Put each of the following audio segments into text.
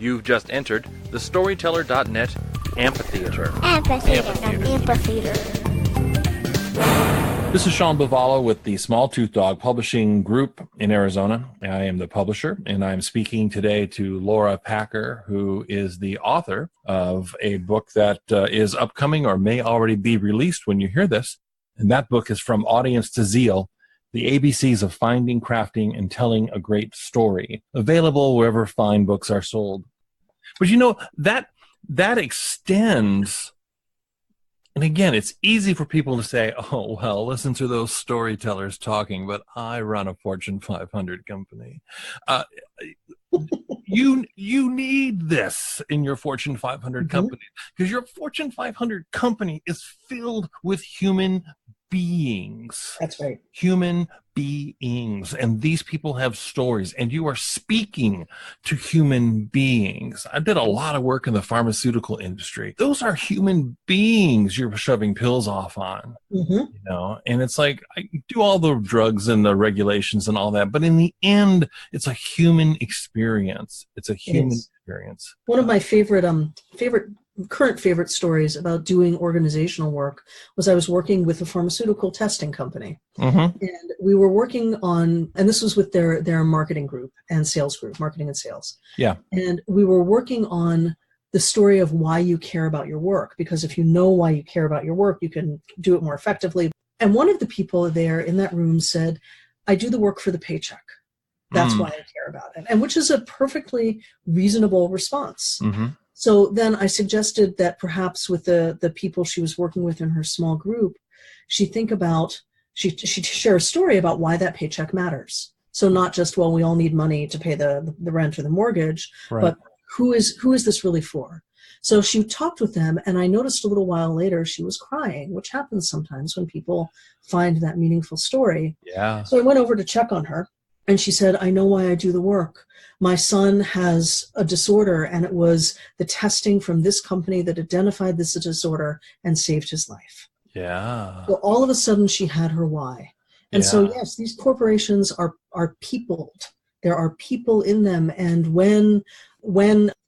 You've just entered the Storyteller.net Amphitheater. Amphitheater. This is Sean Buvala with the Small Tooth Dog Publishing Group in Arizona. I am the publisher, and I'm speaking today to Laura Packer, who is the author of a book that is upcoming or may already be released when you hear this. And that book is From Audience to Zeal, The ABCs of Finding, Crafting, and Telling a Great Story. Available wherever fine books are sold. But you know, that extends... And again, it's easy for people to say, oh, well, listen to those storytellers talking, but I run a Fortune 500 company. You need this in your Fortune 500 company, because your Fortune 500 company is filled with human beings. That's right. Human beings. And these people have stories, and you are speaking to human beings. I did a lot of work in the pharmaceutical industry. Those are human beings you're shoving pills off on, you know, and it's like, I do all the drugs and the regulations and all that, but in the end, it's a human experience. It's a human experience. One of my current favorite stories about doing organizational work was I was working with a pharmaceutical testing company. And we were working on, and this was with their marketing group and sales group, marketing and sales. Yeah. And we were working on the story of why you care about your work, because if you know why you care about your work, you can do it more effectively. And one of the people there in that room said, I do the work for the paycheck. That's why I care about it. And which is a perfectly reasonable response. So then I suggested that perhaps with the people she was working with in her small group, she share a story about why that paycheck matters. So not just, well, we all need money to pay the rent or the mortgage, but who is this really for? So she talked with them, and I noticed a little while later she was crying, which happens sometimes when people find that meaningful story. Yeah. So I went over to check on her, and she said, I know why I do the work. My son has a disorder, and it was the testing from this company that identified this disorder and saved his life. Yeah. So all of a sudden she had her why. And so, yes, these corporations are peopled. There are people in them. And when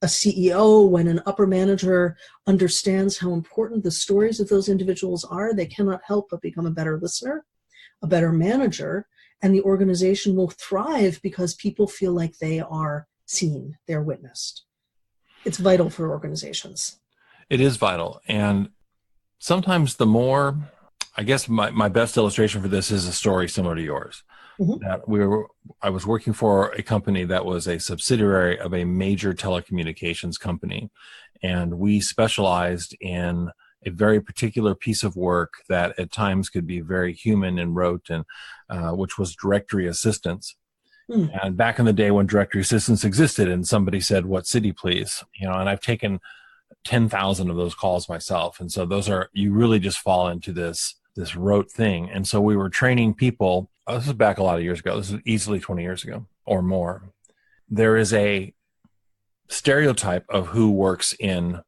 a CEO, when an upper manager understands how important the stories of those individuals are, they cannot help but become a better listener, a better manager, and the organization will thrive because people feel like they are seen, they're witnessed. It's vital for organizations. It is vital. And sometimes the more, I guess my best illustration for this is a story similar to yours. That I was working for a company that was a subsidiary of a major telecommunications company. And we specialized in a very particular piece of work that at times could be very human and rote, and which was directory assistance. And back in the day when directory assistance existed and somebody said, what city, please? You know, and I've taken 10,000 of those calls myself. And so you really just fall into this rote thing. And so we were training people. This is back a lot of years ago. This is easily 20 years ago or more. There is a stereotype of who works in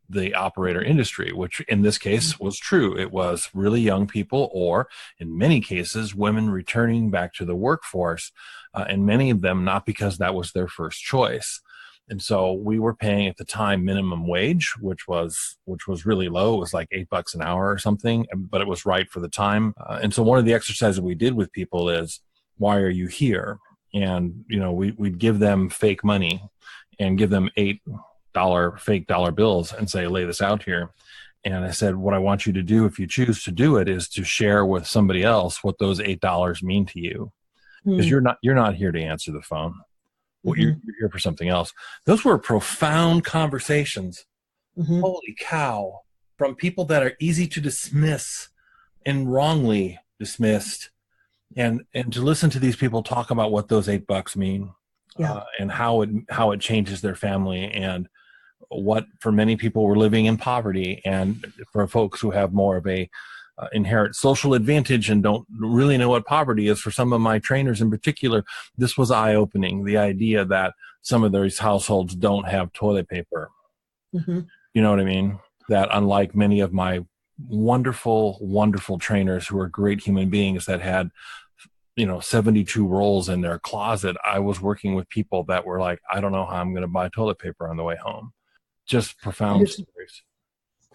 the operator industry, which in this case was true. It was really young people, or in many cases, women returning back to the workforce, and many of them not because that was their first choice. And so we were paying at the time minimum wage, which was really low. It was like $8 an hour or something, but it was right for the time. And so one of the exercises we did with people is, why are you here? And, you know, we'd give them fake money and give them $8 fake dollar bills and say, lay this out here. And I said, what I want you to do, if you choose to do it, is to share with somebody else what those $8 mean to you. Because you're not here to answer the phone. Well, you're here for something else. Those were profound conversations. Holy cow. From people that are easy to dismiss and wrongly dismissed. And to listen to these people talk about what those $8 mean, and how it changes their family, and what for many people were living in poverty, and for folks who have more of a inherent social advantage and don't really know what poverty is. For some of my trainers in particular, this was eye-opening, the idea that some of those households don't have toilet paper. You know what I mean? That unlike many of my wonderful, wonderful trainers who are great human beings that had 72 rolls in their closet. I was working with people that were like, I don't know how I'm going to buy toilet paper on the way home. Just profound stories.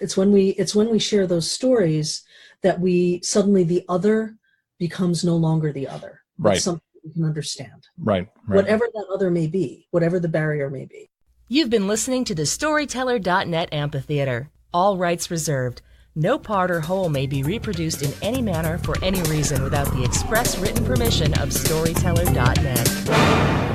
It's when we share those stories that we suddenly, the other becomes no longer the other. Right. Something we can understand. Right. Whatever that other may be, whatever the barrier may be. You've been listening to the Storyteller.net Amphitheater. All rights reserved. No part or whole may be reproduced in any manner for any reason without the express written permission of Storyteller.net.